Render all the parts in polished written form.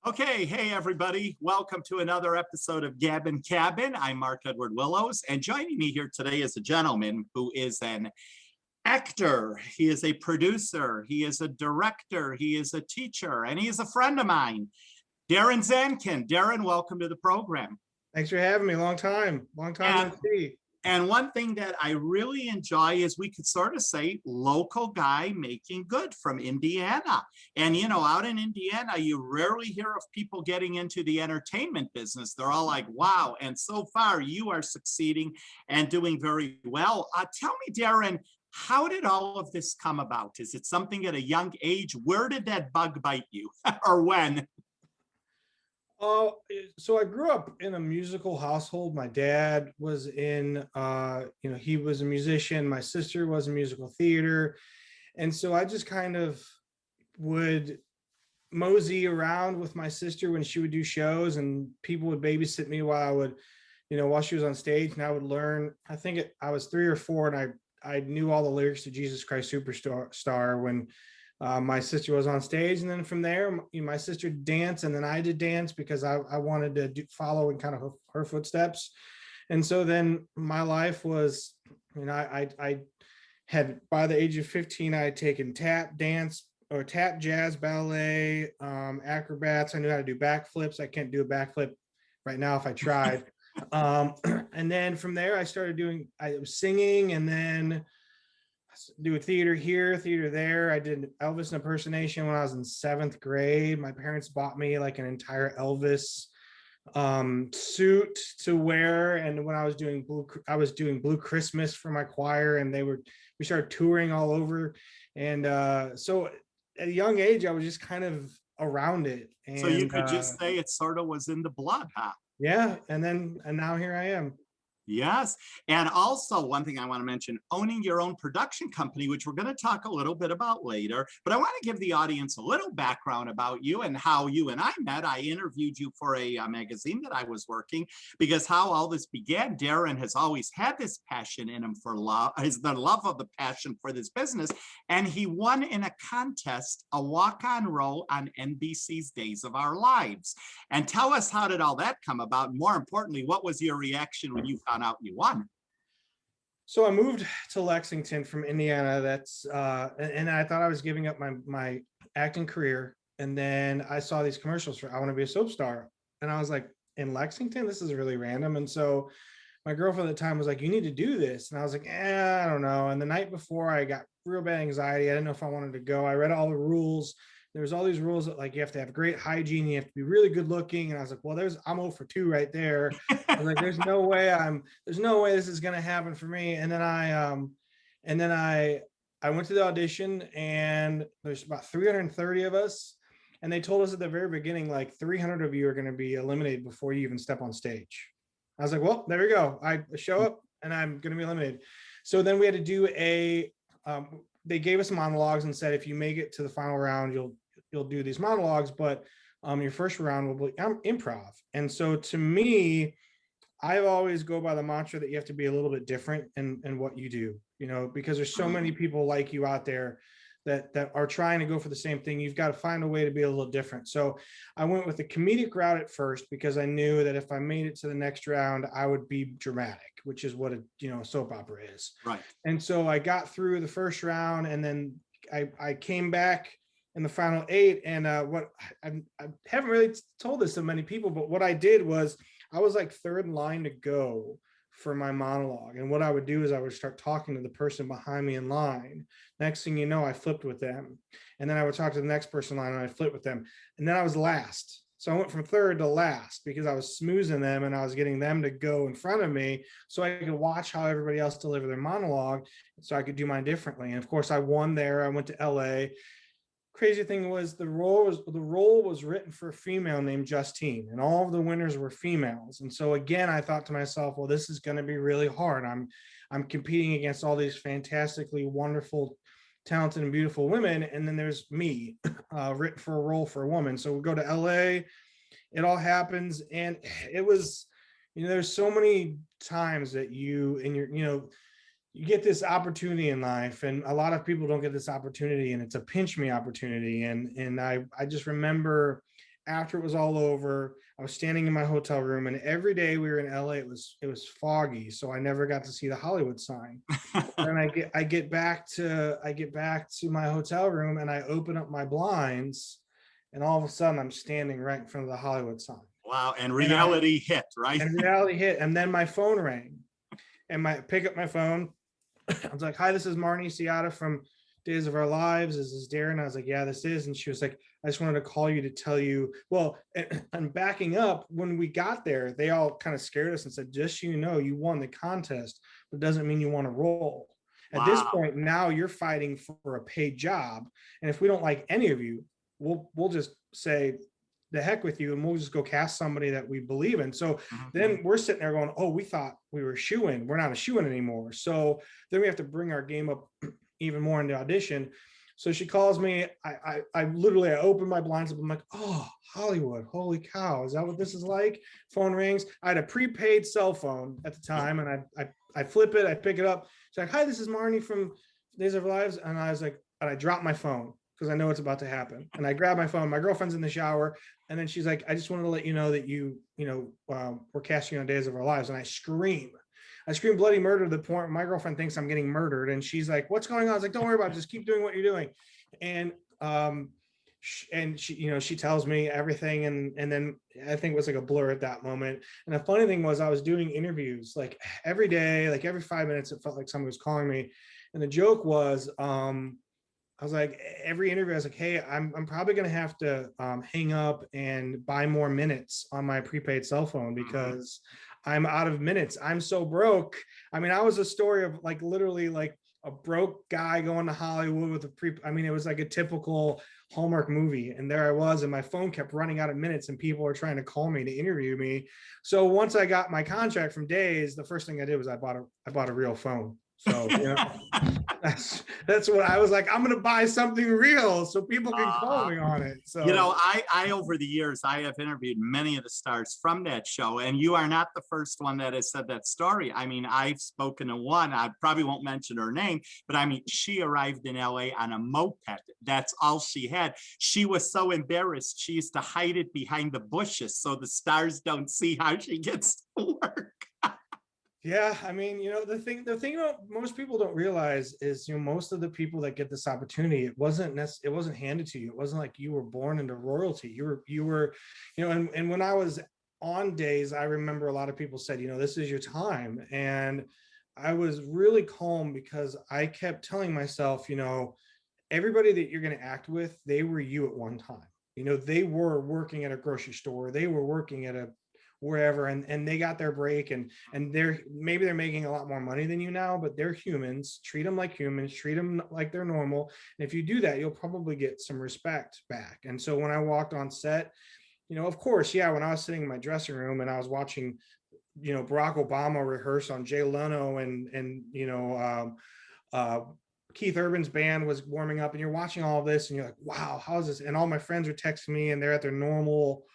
Okay, hey everybody. Welcome to another episode of Gabbin. I'm Mark Edward Willows, and joining me here today is a gentleman who is an actor, he is a producer, he is a director, he is a teacher, and he is a friend of mine, Darren Zankin. Darren, welcome to the program. Thanks for having me. Long time no see. And one thing that I really enjoy is we could sort of say local guy making good from Indiana. And, you know, out in Indiana, you rarely hear of people getting into the entertainment business. They're all like, wow. And so far you are succeeding and doing very well. Tell me, Darren, how did all of this come about? Is it something at a young age? Where did that bug bite you or when? Oh, so I grew up in a musical household. My dad was in, he was a musician. My sister was in musical theater. And so I just kind of would mosey around with my sister when she would do shows, and people would babysit me while I would, while she was on stage, and I would learn. I was 3 or 4, and I knew all the lyrics to Jesus Christ Superstar when my sister was on stage. And then from there, my sister danced, and then I did dance because I wanted to follow in kind of her footsteps. And so then my life was, I had, by the age of 15, I had taken tap dance or tap, jazz, ballet, acrobats. I knew how to do backflips. I can't do a backflip right now if I tried. And then from there, I was singing, and then do a theater here, theater there. I did Elvis impersonation when I was in 7th grade. My parents bought me like an entire Elvis suit to wear, and when I was doing Blue Christmas for my choir, and we started touring all over. And so at a young age, I was just kind of around it. And so you could just say it sort of was in the blood, huh? Yeah. And now here I am. Yes. And also one thing I want to mention, owning your own production company, which we're going to talk a little bit about later, but I want to give the audience a little background about you and how you and I met. I interviewed you for a magazine that I was working, because how all this began, Darren has always had this passion in him for love, the love of the passion for this business. And he won in a contest, a walk-on role on NBC's Days of Our Lives. And tell us, how did all that come about? More importantly, what was your reaction when you found out you won? So I moved to Lexington from Indiana. And I thought I was giving up my acting career. And then I saw these commercials for I Want to Be a Soap Star. And I was like, in Lexington, this is really random. And so my girlfriend at the time was like, you need to do this. And I was like, I don't know. And the night before, I got real bad anxiety. I didn't know if I wanted to go. I read all the rules. There's all these rules that, like, you have to have great hygiene, you have to be really good looking. And I was like, well, I'm 0 for 2 right there. I was like, there's no way this is going to happen for me. And then I went to the audition, and there's about 330 of us. And they told us at the very beginning, like, 300 of you are going to be eliminated before you even step on stage. I was like, well, there we go. I show up and I'm going to be eliminated. So then we had to do they gave us monologues and said, if you make it to the final round, you'll do these monologues, but your first round will be improv. And so to me, I always go by the mantra that you have to be a little bit different in what you do, because there's so many people like you out there that are trying to go for the same thing. You've got to find a way to be a little different. So I went with the comedic route at first, because I knew that if I made it to the next round, I would be dramatic, which is what a soap opera is. Right. And so I got through the first round, and then I came back in the final 8. And what I haven't really told this to many people, but what I did was I was like 3rd in line to go for my monologue. And what I would do is I would start talking to the person behind me in line. Next thing you know, I flipped with them. And then I would talk to the next person in line, and I flipped with them. And then I was last. So I went from 3rd to last, because I was smoozing them, and I was getting them to go in front of me so I could watch how everybody else delivered their monologue, so I could do mine differently. And of course, I won there. I went to LA. Crazy thing was the role was written for a female named Justine, and all of the winners were females. And so again, I thought to myself, well, this is going to be really hard. I'm competing against all these fantastically wonderful, talented, and beautiful women, and then there's me written for a role for a woman. So we go to LA, it all happens, and it was, there's so many times that you get this opportunity in life, and a lot of people don't get this opportunity, and it's a pinch me opportunity. And I just remember after it was all over, I was standing in my hotel room, and every day we were in LA, it was foggy, so I never got to see the Hollywood sign. Then I get back to my hotel room, and I open up my blinds, and all of a sudden I'm standing right in front of the Hollywood sign. Wow, and reality hit, right? And reality hit, and then my phone rang, and pick up my phone. I was like, "Hi, this is Marnie Ciata from Days of Our Lives. Is this Darren?" I was like, "Yeah, this is." And she was like, "I just wanted to call you to tell you." Well, and backing up, when we got there, they all kind of scared us and said, "Just so you know, you won the contest, but doesn't mean you want to roll. At this point, now you're fighting for a paid job, and if we don't like any of you, we'll just say the heck with you, and we'll just go cast somebody that we believe in." So then we're sitting there going, "Oh, we thought we were shoo-in. We're not a shoo-in anymore." So then we have to bring our game up even more in the audition. So she calls me. I literally open my blinds up. I'm like, "Oh, Hollywood, holy cow, is that what this is like?" Phone rings. I had a prepaid cell phone at the time, and I flip it, I pick it up. She's like, "Hi, this is Marnie from Days of Our Lives." And I was like, and I dropped my phone because I know it's about to happen. And I grab my phone. My girlfriend's in the shower, and then she's like, "I just wanted to let you know that we're casting you on Days of Our Lives." And I scream bloody murder to the point my girlfriend thinks I'm getting murdered, and she's like, "What's going on?" I was like, "Don't worry about it. Just keep doing what you're doing." And she tells me everything, and then I think it was like a blur at that moment. And the funny thing was, I was doing interviews like every day, like every 5 minutes it felt like someone was calling me. And the joke was, I was like, every interview I was like, "Hey, I'm probably gonna have to hang up and buy more minutes on my prepaid cell phone because I'm out of minutes. I'm so broke." I mean, I was a story of like literally like a broke guy going to Hollywood with it was like a typical Hallmark movie. And there I was, and my phone kept running out of minutes, and people were trying to call me to interview me. So once I got my contract from Days, the first thing I did was I bought a real phone. So that's what I was like. I'm gonna buy something real so people can call me on it. So I over the years I have interviewed many of the stars from that show, and you are not the first one that has said that story. I mean, I've spoken to one. I probably won't mention her name, but I mean, she arrived in LA on a moped. That's all she had. She was so embarrassed she used to hide it behind the bushes so the stars don't see how she gets to work. Yeah, I mean, the thing about most people don't realize is, most of the people that get this opportunity, it wasn't handed to you. It wasn't like you were born into royalty. You were, and when I was on Days, I remember a lot of people said, "This is your time." And I was really calm because I kept telling myself, everybody that you're going to act with, they were you at one time. They were working at a grocery store. They were working at a wherever, and they got their break, and they're making a lot more money than you now, but they're humans. Treat them like humans, treat them like they're normal. And if you do that, you'll probably get some respect back. And so when I walked on set, of course, yeah, when I was sitting in my dressing room and I was watching Barack Obama rehearse on Jay Leno, and Keith Urban's band was warming up, and you're watching all of this and you're like, "Wow, how's this?" And all my friends are texting me, and they're at their normal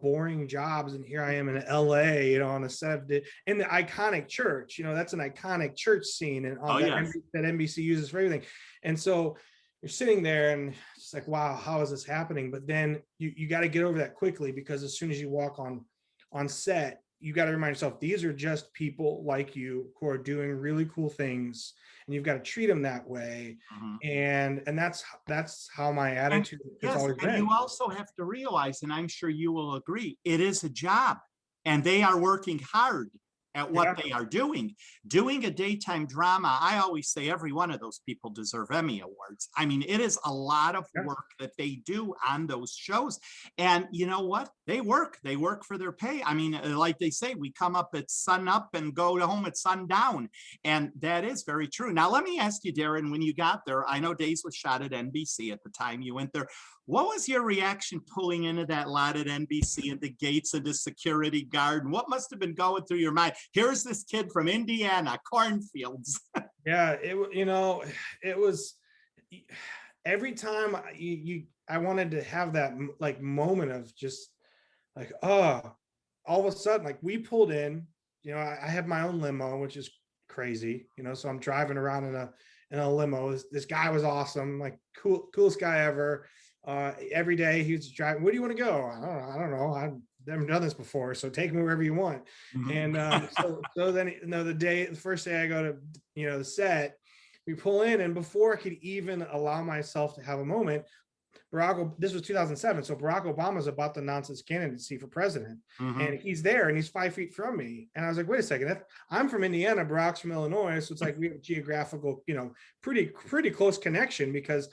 boring jobs, and here I am in LA, on a set of in the iconic church. That's an iconic church scene, and that NBC uses for everything. And so you're sitting there and it's like, wow, how is this happening? But then you got to get over that quickly, because as soon as you walk on set, you got to remind yourself, these are just people like you who are doing really cool things, and you've got to treat them that way. And that's how my attitude has always been. And you also have to realize, and I'm sure you will agree, it is a job, and they are working hard at what they are doing. Doing a daytime drama, I always say every one of those people deserve Emmy Awards. I mean, it is a lot of work that they do on those shows. And you know what? They work for their pay. I mean, like they say, we come up at sun up and go home at sundown. And that is very true. Now, let me ask you, Darren, when you got there, I know Days was shot at NBC at the time you went there. What was your reaction pulling into that lot at NBC and the gates of the security guard? And what must have been going through your mind? Here's this kid from Indiana, cornfields. Yeah, it was every time I wanted to have that like moment of just like, all of a sudden, like we pulled in, I have my own limo, which is crazy, so I'm driving around in a limo. This guy was awesome, like coolest guy ever. every day he was driving. Where do you want to go? I don't know. I've never done this before, so take me wherever you want. Mhm. And so then the first day I go to the set, we pull in, and before I could even allow myself to have a moment, this was 2007, so Barack Obama's about to announce his candidacy for president, Mhm. and he's there, and he's 5 feet from me, and I was like, wait a second, I'm from Indiana, Barack's from Illinois, so it's like we have a geographical, pretty close connection, because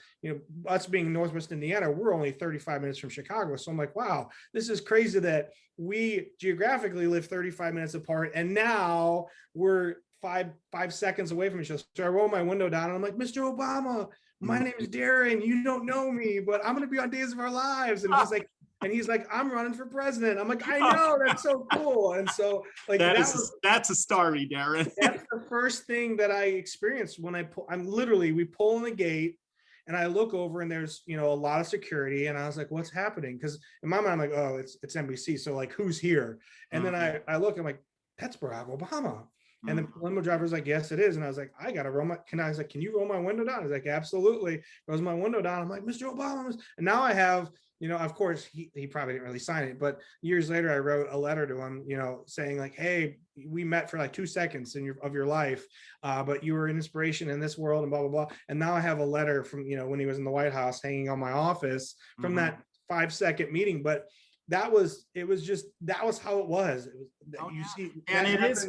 us being Northwest Indiana, we're only 35 minutes from Chicago, so I'm like, wow, this is crazy that we geographically live 35 minutes apart, and now we're 5 seconds away from each other. So I roll my window down, and I'm like, Mr. Obama, my name is Darren. You don't know me, but I'm going to be on Days of Our Lives. And he's like, I'm running for president. I'm like, I know, that's so cool. And so like that's a story, Darren. that's the first thing that I experienced when we pull in the gate, and I look over, and there's a lot of security, and I was like, what's happening? Because in my mind, I'm like, oh, it's NBC. So like, who's here? And then I look, I'm like, that's Barack Obama. And the limo driver's like, yes, it is. And I was like, I got to roll can you roll my window down? He's like, absolutely. Rolls my window down. I'm like, Mr. Obama. And now I have, of course, he probably didn't really sign it, but years later, I wrote a letter to him, saying like, hey, we met for like 2 seconds of your life, but you were an inspiration in this world, and blah, blah, blah. And now I have a letter from, when he was in the White House hanging on my office from that 5-second meeting. But that was how it was. And it is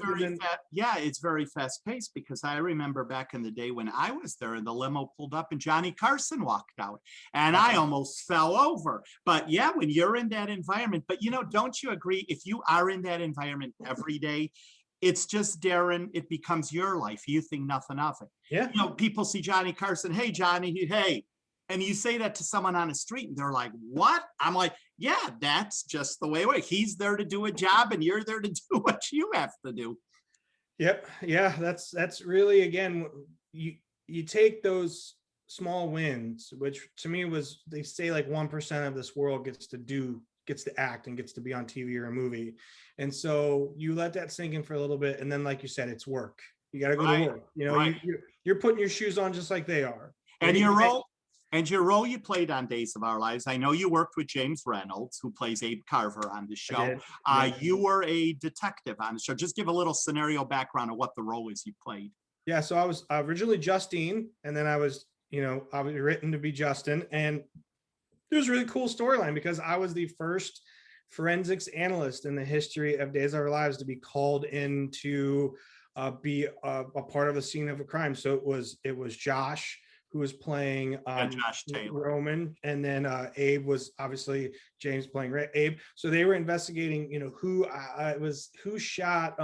it's very fast paced, because I remember back in the day when I was there, and the limo pulled up and Johnny Carson walked out, and I almost fell over. But yeah, when you're in that environment, but don't you agree, if you are in that environment every day, it's just, Darren, it becomes your life. You think nothing of it. Yeah. People see Johnny Carson, hey, Johnny, hey. And you say that to someone on the street, and they're like, what? I'm like, yeah, that's just the way it works. He's there to do a job, and you're there to do what you have to do. Yep. Yeah. That's really, again, you take those small wins, which to me was, they say like 1% of this world gets to act and gets to be on TV or a movie. And so you let that sink in for a little bit. And then, like you said, it's work. You got to go to work. You're putting your shoes on just like they are. And your role you played on Days of Our Lives, I know you worked with James Reynolds, who plays Abe Carver on the show. You were a detective on the show. Just give a little scenario background of what the role is you played. Yeah, so I was originally Justine, and then I was written to be Justin. And it was a really cool storyline, because I was the first forensics analyst in the history of Days of Our Lives to be called in to be a part of a scene of a crime. So it was Josh, who was playing Josh Taylor. Roman, and then Abe was obviously James playing Abe. So they were investigating, who shot.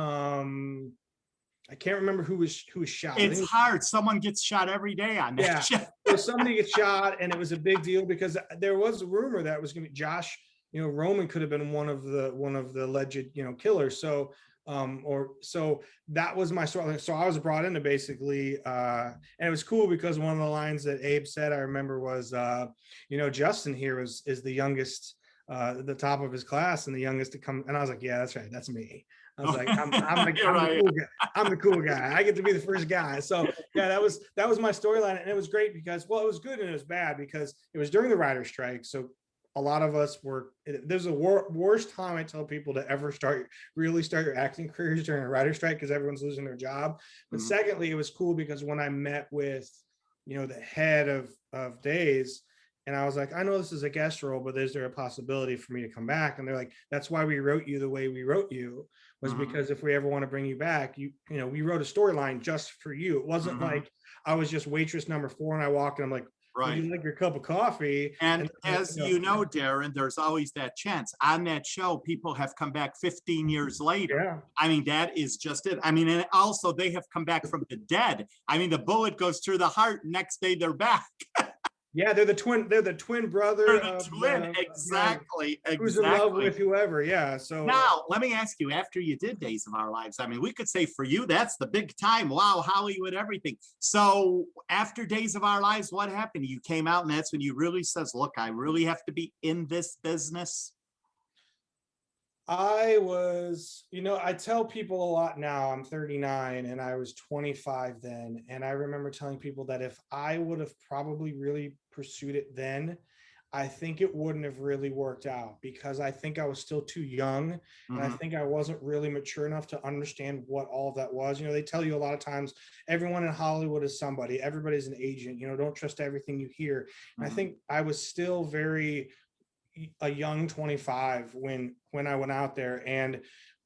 I can't remember who was shot. It's hard. Someone gets shot every day on that show. So somebody gets shot, and it was a big deal, because there was a rumor that it was going to be Josh. Roman could have been one of the alleged killers. So so that was my story. So I was brought in to basically, and it was cool, because one of the lines that Abe said, I remember, was, Justin here is the youngest, the top of his class, and the youngest to come. And I was like, yeah, that's right. That's me. I was like, I'm the cool guy. I'm the cool guy. I get to be the first guy. So yeah, that was my storyline. And it was great, because, well, it was good and it was bad, because it was during the writer's strike. So a lot of us there's a worst time I tell people to ever really start your acting careers during a writer's strike, because everyone's losing their job. But secondly, it was cool, because when I met with, the head of Days, and I was like, I know this is a guest role, but is there a possibility for me to come back? And they're like, that's why we wrote you the way we wrote you, was because if we ever want to bring you back, we wrote a storyline just for you. It wasn't like I was just waitress number 4, and I walked, and I'm like, right, would you like your cup of coffee? And as you know, Darren, there's always that chance. On that show, people have come back 15 years later. Yeah. I mean, that is just it. I mean, and also they have come back from the dead. I mean, the bullet goes through the heart. Next day, they're back. Yeah, they're the twin brother. They're the twin, exactly. Who's in love with whoever, yeah. So now, let me ask you, after you did Days of Our Lives, I mean, we could say for you, that's the big time. Wow, Hollywood, everything. So after Days of Our Lives, what happened? You came out, and that's when you really says, look, I really have to be in this business. I was, I tell people a lot now. I'm 39, and I was 25 then. And I remember telling people that if I would have probably really pursued it then, I think it wouldn't have really worked out because I think I was still too young, and I think I wasn't really mature enough to understand what all of that was. They tell you a lot of times everyone in Hollywood is somebody, everybody's an agent, don't trust everything you hear. And I think I was still very a young 25 when I went out there,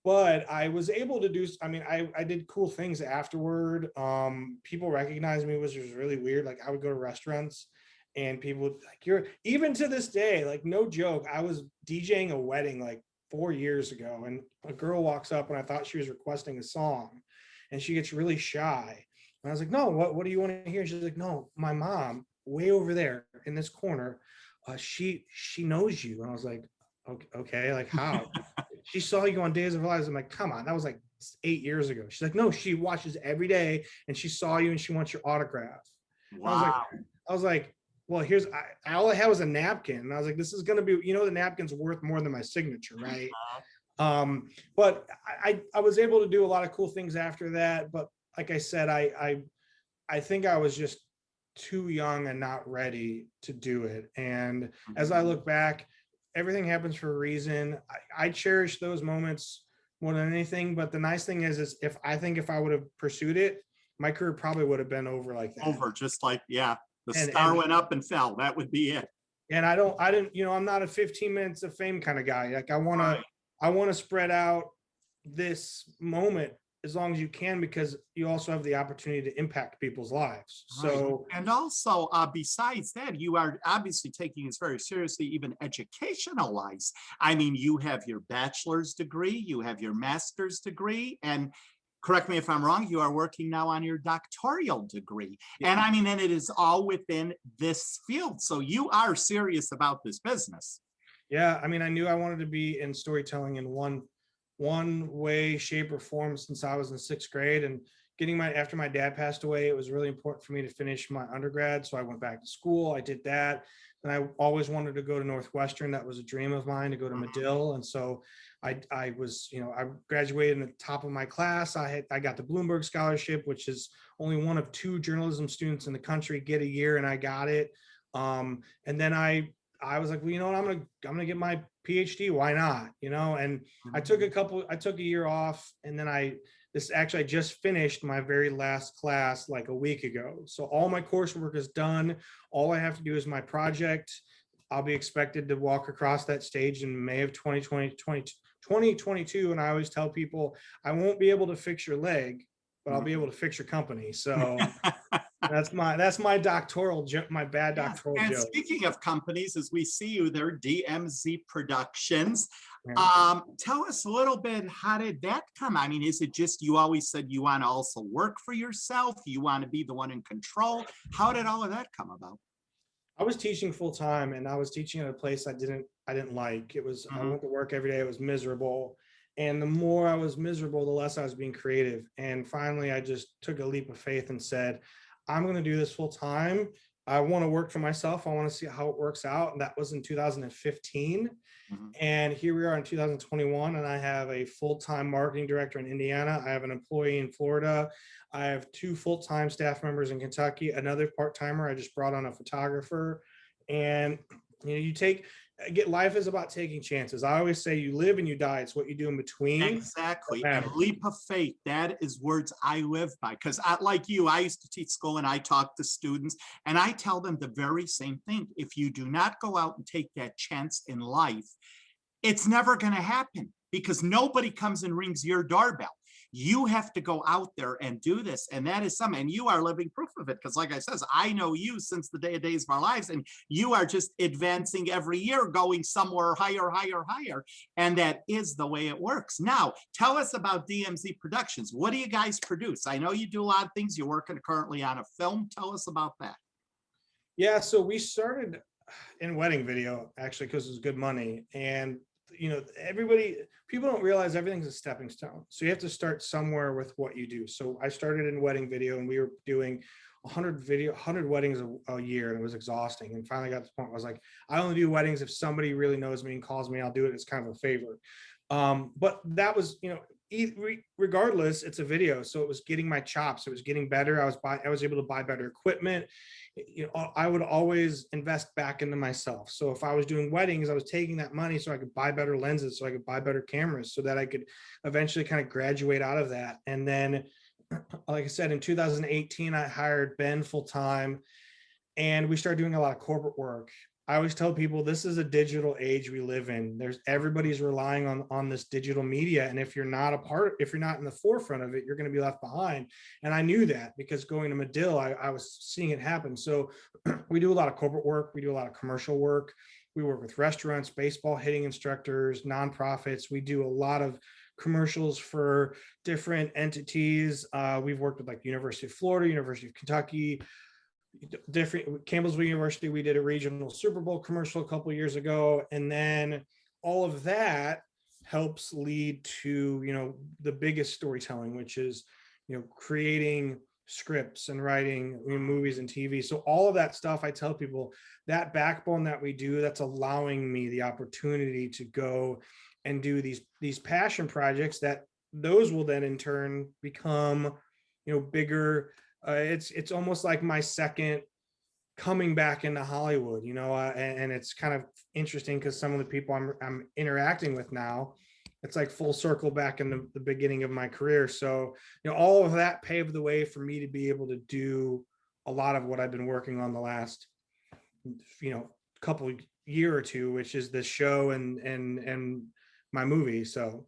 but I was able to do, I did cool things afterward. People recognized me, which was really weird. Like, I would go to restaurants and people would like, you're, even to this day, like, no joke, I was DJing a wedding like 4 years ago, and a girl walks up and I thought she was requesting a song, and she gets really shy. And I was like, no, what do you want to hear? She's like, no, my mom way over there in this corner, she knows you. And I was like, okay, like, how? She saw you on Days of Our Lives. I'm like, come on, that was like 8 years ago. She's like, no, she watches every day and she saw you and she wants your autograph. Wow. I was like, well, all I had was a napkin. And I was like, this is going to be, the napkin's worth more than my signature, right? But I was able to do a lot of cool things after that. But like I said, I think I was just too young and not ready to do it. And as I look back, everything happens for a reason. I cherish those moments more than anything. But the nice thing is if I would have pursued it, my career probably would have been over like that. Over, just like, yeah, the star went up and fell. That would be it. And I didn't, I'm not a 15 minutes of fame kind of guy. Like, I want to spread out this moment as long as you can, because you also have the opportunity to impact people's lives. So, and also besides that, you are obviously taking this very seriously, even educational wise. I mean, you have your bachelor's degree, you have your master's degree, and correct me if I'm wrong, you are working now on your doctoral degree. And I mean, and it is all within this field. So you are serious about this business. Yeah, I mean, I knew I wanted to be in storytelling in one way, shape, or form since I was in 6th grade. And after my dad passed away, it was really important for me to finish my undergrad. So I went back to school. I did that. And I always wanted to go to Northwestern. That was a dream of mine, to go to Medill. And so I was, I graduated in the top of my class. I got the Bloomberg Scholarship, which is only one of 2 journalism students in the country get a year, and I got it. And then I was like, well, what, I'm gonna get my PhD. Why not? And I took a year off, and then I just finished my very last class like a week ago. So all my coursework is done. All I have to do is my project. I'll be expected to walk across that stage in May of 2022. And I always tell people, I won't be able to fix your leg, but I'll be able to fix your company. So that's my doctoral joke, my bad doctoral joke. And speaking of companies, as we see you there, Dmz Productions. Tell us a little bit, how did that come? I mean, is it just you always said you want to also work for yourself? You want to be the one in control? How did all of that come about? I was teaching full time, and I was teaching at a place I didn't like. It was I went to work every day. It was miserable. And the more I was miserable, the less I was being creative. And finally, I just took a leap of faith and said, I'm going to do this full time. I want to work for myself. I want to see how it works out. And that was in 2015. And here we are in 2021. And I have a full-time marketing director in Indiana. I have an employee in Florida. I have 2 full-time staff members in Kentucky, another part-timer. I just brought on a photographer. And life is about taking chances. I always say you live and you die. It's what you do in between. Exactly. And leap of faith. That is words I live by. Because like you, I used to teach school and I talk to students and I tell them the very same thing. If you do not go out and take that chance in life, it's never going to happen, because nobody comes and rings your doorbell. You have to go out there and do this. And that is something, and you are living proof of it. Because like I says, I know you since the days of our lives, and you are just advancing every year, going somewhere higher, higher, higher. And that is the way it works. Now, tell us about Dmz Productions. What do you guys produce? I know you do a lot of things. You're working currently on a film. Tell us about that. Yeah, so we started in wedding video, actually, because it was good money. And people don't realize everything's a stepping stone. So you have to start somewhere with what you do. So I started in wedding video, and we were doing 100 weddings a year, and it was exhausting. And finally got to the point where I was like, I only do weddings if somebody really knows me and calls me. I'll do it as kind of a favor. But that was, regardless, it's a video, so it was getting my chops. It was getting better. I was able to buy better equipment. I would always invest back into myself. So if I was doing weddings, I was taking that money so I could buy better lenses, so I could buy better cameras, so that I could eventually kind of graduate out of that. And then, like I said, in 2018, I hired Ben full time, and we started doing a lot of corporate work. I always tell people this is a digital age we live in. Everybody's relying on this digital media, and if you're not in the forefront of it, you're going to be left behind. And I knew that because going to Medill, I was seeing it happen. So we do a lot of corporate work, we do a lot of commercial work, we work with restaurants, baseball hitting instructors, nonprofits. We do a lot of commercials for different entities. We've worked with like University of Florida, University of Kentucky, different Campbellsville University. We did a regional Super Bowl commercial a couple of years ago, and then all of that helps lead to the biggest storytelling, which is creating scripts and writing movies and TV. So all of that stuff, I tell people, that backbone that we do, that's allowing me the opportunity to go and do these passion projects, that those will then in turn become bigger. It's almost like my second coming back into Hollywood, and it's kind of interesting because some of the people I'm interacting with now, it's like full circle back in the beginning of my career. So, all of that paved the way for me to be able to do a lot of what I've been working on the last, couple year or two, which is this show and my movie. So.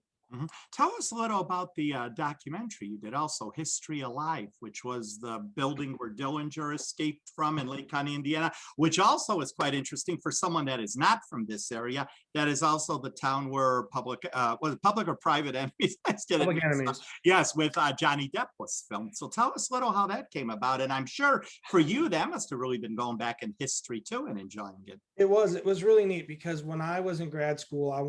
Tell us a little about the documentary you did also, History Alive, which was the building where Dillinger escaped from in Lake County, Indiana, which also is quite interesting for someone that is not from this area. That is also the town where Public or Private Enemies? Public Enemies. Yes, with Johnny Depp was filmed. So tell us a little how that came about. And I'm sure for you, that must have really been going back in history too and enjoying it. It was really neat because when I was in grad school, I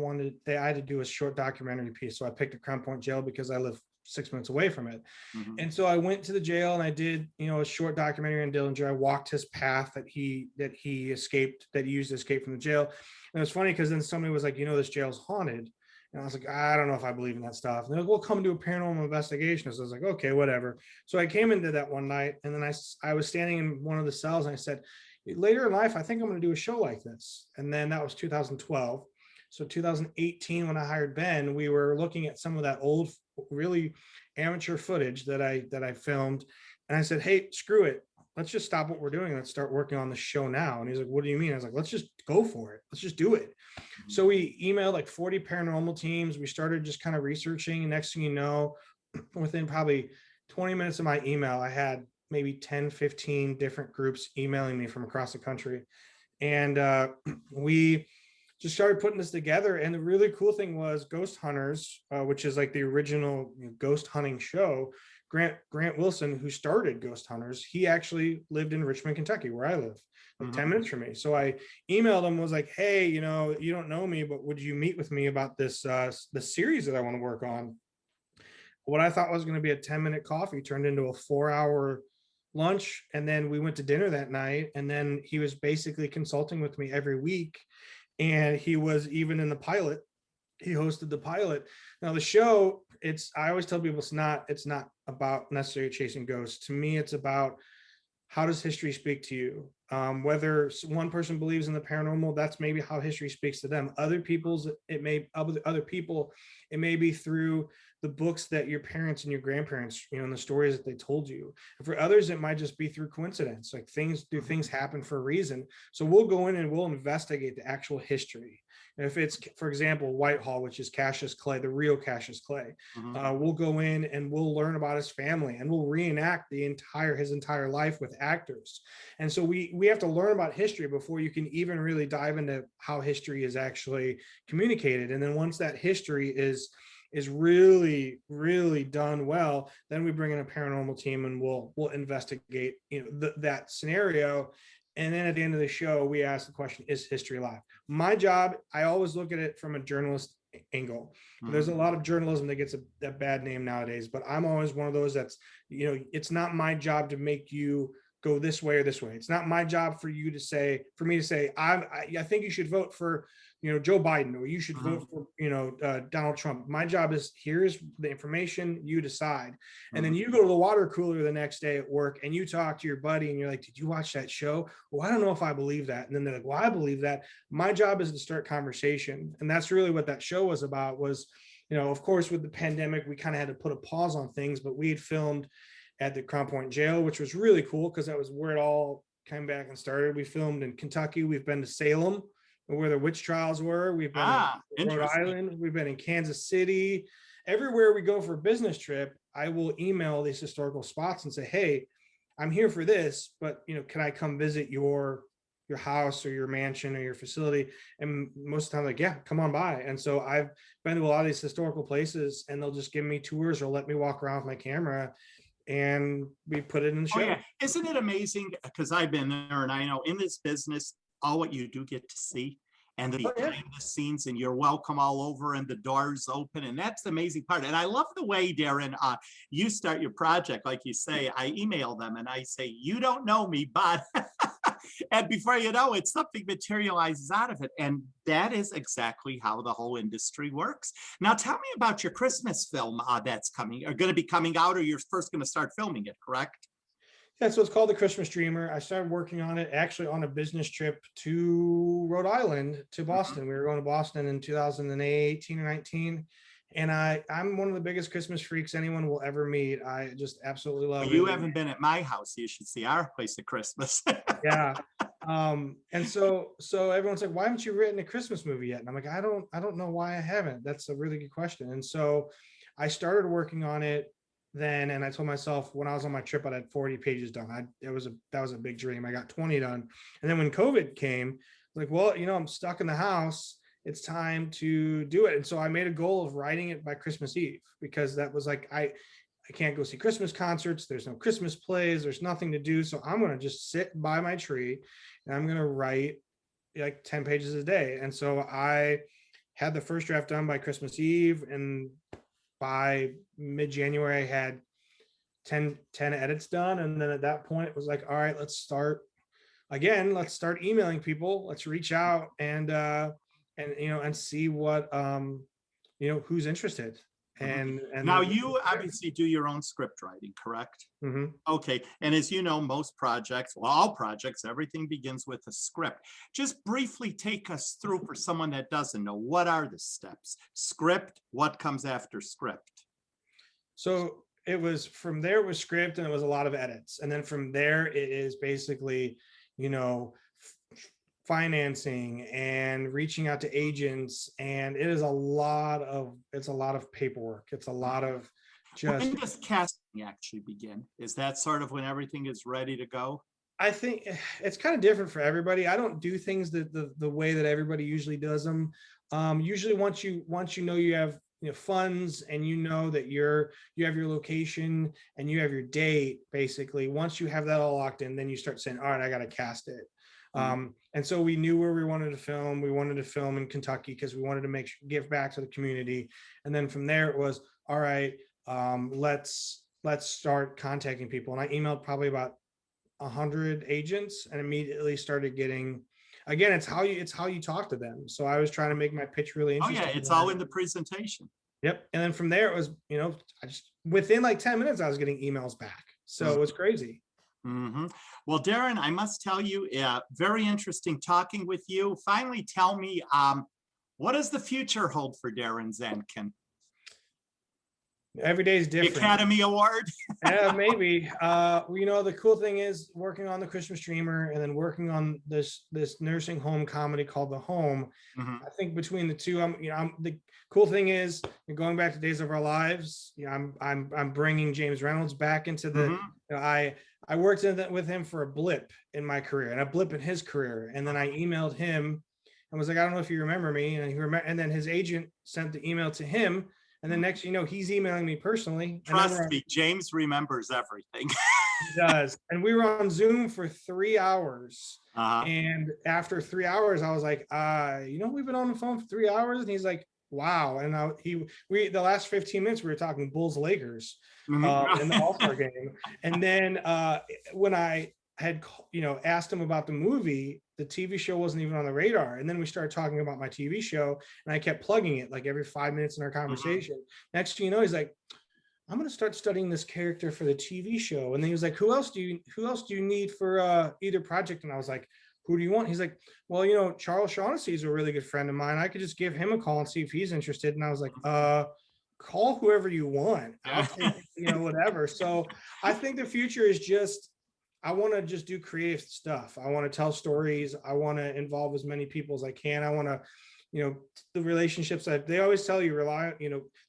had to do a short documentary piece. So I picked a Crown Point jail because I live 6 minutes away from it. And so I went to the jail and I did, a short documentary on Dillinger. I walked his path that he escaped, that he used to escape from the jail. And it was funny because then somebody was like, this jail's haunted. And I was like, I don't know if I believe in that stuff. And they're like, we'll come do a paranormal investigation. So I was like, okay, whatever. So I came into that one night, and then I was standing in one of the cells and I said, later in life, I think I'm going to do a show like this. And then that was 2012. So 2018, when I hired Ben, we were looking at some of that old, really amateur footage that I filmed. And I said, hey, screw it. Let's just stop what we're doing. Let's start working on the show now. And he's like, what do you mean? I was like, let's just go for it. Let's just do it. So we emailed like 40 paranormal teams. We started just kind of researching. And next thing you know, within probably 20 minutes of my email, I had maybe 10, 15 different groups emailing me from across the country. And we just started putting this together. And the really cool thing was Ghost Hunters, which is like the original ghost hunting show. Grant Wilson, who started Ghost Hunters, he actually lived in Richmond, Kentucky, where I live, like 10 minutes from me. So I emailed him, was like, hey, you don't know me, but would you meet with me about this the series that I want to work on? What I thought was going to be a 10-minute coffee turned into a 4-hour lunch. And then we went to dinner that night. And then he was basically consulting with me every week. And he was even in the pilot. He hosted the pilot. Now the show, I always tell people it's not about necessarily chasing ghosts. To me, it's about how does history speak to you? Whether one person believes in the paranormal, that's maybe how history speaks to them. Other people, it may be through the books that your parents and your grandparents, and the stories that they told you. And for others, it might just be through coincidence. Like things happen for a reason. So we'll go in and we'll investigate the actual history. And if it's, for example, Whitehall, which is Cassius Clay, the real Cassius Clay, we'll go in and we'll learn about his family and we'll reenact his entire life with actors. And so we have to learn about history before you can even really dive into how history is actually communicated. And then once that history is really, really done well, then we bring in a paranormal team and we'll investigate, that scenario. And then at the end of the show, we ask the question, is history alive? My job, I always look at it from a journalist angle. There's a lot of journalism that gets a bad name nowadays, but I'm always one of those that's, it's not my job to make you go this way or this way. It's not my job for you to say, for me to say, I think you should vote for, Joe Biden, or you should vote for, Donald Trump. My job is, here's the information, you decide. And then you go to the water cooler the next day at work and you talk to your buddy and you're like, did you watch that show? Well, I don't know if I believe that. And then they're like, well, I believe that. My job is to start conversation. And that's really what that show was about. Was, of course, with the pandemic, we kind of had to put a pause on things, but we had filmed at the Crown Point jail, which was really cool because that was where it all came back and started. We filmed in Kentucky. We've been to Salem, where the witch trials were. We've been in Rhode Island. We've been in Kansas City. Everywhere we go for a business trip, I will email these historical spots and say, hey, I'm here for this, but can I come visit your house or your mansion or your facility? And most of the time, like, yeah, come on by. And so I've been to a lot of these historical places, and they'll just give me tours or let me walk around with my camera, and we put it in the show. Oh, yeah. Isn't it amazing? Because I've been there, and I know in this business, all what you do get to see, and the behind the scenes, and you're welcome all over, and the doors open, and that's the amazing part. And I love the way, Darren, you start your project. Like you say, I email them and I say, you don't know me, but and before you know it, something materializes out of it. And that is exactly how the whole industry works. Now, tell me about your Christmas film that's coming, or going to be coming out, or you're first going to start filming it, correct? Yeah, so it's called The Christmas Dreamer. I started working on it actually on a business trip to Rhode Island, to Boston. We were going to Boston in 2018 or 19. And I'm one of the biggest Christmas freaks anyone will ever meet. I just absolutely love it. You haven't been at my house. You should see our place at Christmas. Yeah. And so everyone's like, why haven't you written a Christmas movie yet? And I'm like, I don't know why I haven't. That's a really good question. And so I started working on it then, and I told myself when I was on my trip, I had 40 pages done. That was a big dream. I got 20 done. And then when COVID came, I was like, well, I'm stuck in the house. It's time to do it. And so I made a goal of writing it by Christmas Eve, because that was like, I can't go see Christmas concerts. There's no Christmas plays. There's nothing to do. So I'm going to just sit by my tree and I'm going to write like 10 pages a day. And so I had the first draft done by Christmas Eve. And by mid-January, I had 10 edits done. And then at that point, it was like, all right, let's start again. Let's start emailing people. Let's reach out and see what, who's interested. And now you obviously do your own script writing, correct? Mm-hmm. Okay. And as you know, most projects, well, all projects, everything begins with a script. Just briefly take us through, for someone that doesn't know, what are the steps? Script, what comes after script? So it was from there, it was script, and it was a lot of edits. And then from there, it is basically, financing and reaching out to agents, and it is a lot of paperwork. It's a lot of just. When does casting actually begin? Is that sort of when everything is ready to go? I think it's kind of different for everybody. I don't do things the way that everybody usually does them. Usually once you know you have funds, and that you have your location and you have your date, basically once you have that all locked in, then you start saying, all right, I got to cast it. And so we knew where we wanted to film. We wanted to film in Kentucky because we wanted to give back to the community. And then from there it was, all right, let's start contacting people. And I emailed probably about 100 agents and immediately started getting, again, it's how you talk to them. So I was trying to make my pitch really interesting. Oh yeah, it's all in the presentation. Yep. And then from there it was, I just, within like 10 minutes, I was getting emails back. So it was crazy. Mm-hmm. Well, Darren, I must tell you, very interesting talking with you. Finally, tell me, what does the future hold for Darren Zankin? Every day is different. The Academy Award? Yeah, maybe. The cool thing is working on The Christmas Dreamer and then working on this nursing home comedy called The Home. Mm-hmm. I think between the two, the cool thing is, going back to Days of Our Lives, I'm bringing James Reynolds back into the. Mm-hmm. I worked with him for a blip in my career and a blip in his career, and then I emailed him and was like, I don't know if you remember me, and then his agent sent the email to him. And then next, he's emailing me personally. Trust me, James remembers everything. He does. And we were on Zoom for 3 hours. And after 3 hours, I was like, we've been on the phone for 3 hours. And he's like, wow. And the last 15 minutes, we were talking Bulls Lakers in the All-Star game. And then when I had, asked him about the movie, the TV show wasn't even on the radar. And then we started talking about my TV show, and I kept plugging it like every 5 minutes in our conversation. Next thing you know, he's like, I'm going to start studying this character for the TV show. And then he was like, who else do you need for either project? And I was like, who do you want? He's like, well, Charles Shaughnessy is a really good friend of mine. I could just give him a call and see if he's interested. And I was like, call whoever you want. I'll take, whatever. So I think the future is just, I want to just do creative stuff. I want to tell stories. I want to involve as many people as I can. I want to, the relationships that they always tell you,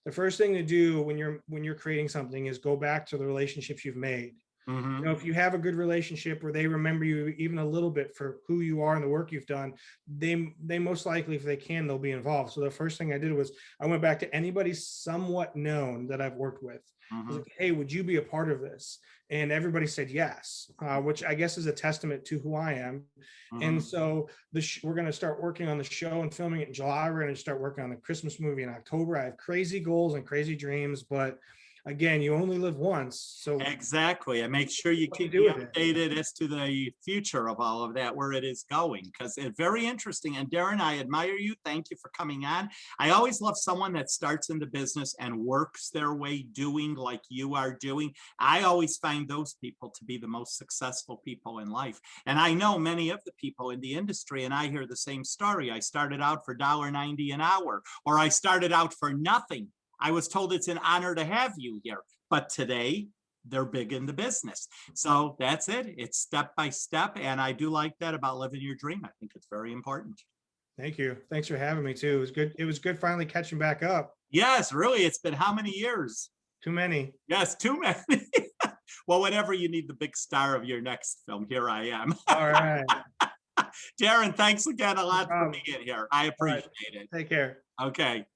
the first thing to do when you're creating something is go back to the relationships you've made. If you have a good relationship where they remember you even a little bit for who you are and the work you've done, they most likely, if they can, they'll be involved. So the first thing I did was I went back to anybody somewhat known that I've worked with. I was like, hey, would you be a part of this? And everybody said yes, which I guess is a testament to who I am. And so we're going to start working on the show and filming it in July. We're going to start working on the Christmas movie in October. I have crazy goals and crazy dreams, but again, you only live once. So exactly. And make sure you keep me updated as to the future of all of that, where it is going, because it's very interesting. And Darren, I admire you. Thank you for coming on. I always love someone that starts in the business and works their way doing like you are doing. I always find those people to be the most successful people in life. And I know many of the people in the industry, and I hear the same story. I started out for $1.90 an hour, or I started out for nothing. I was told it's an honor to have you here, but today they're big in the business. So that's it. It's step by step. And I do like that about living your dream. I think it's very important. Thank you. Thanks for having me too. It was good. It was good finally catching back up. Yes, really. It's been how many years? Too many. Yes, too many. Well, whenever you need the big star of your next film, here I am. All right. Darren, thanks again a lot for being here. I appreciate it. Take care. Okay.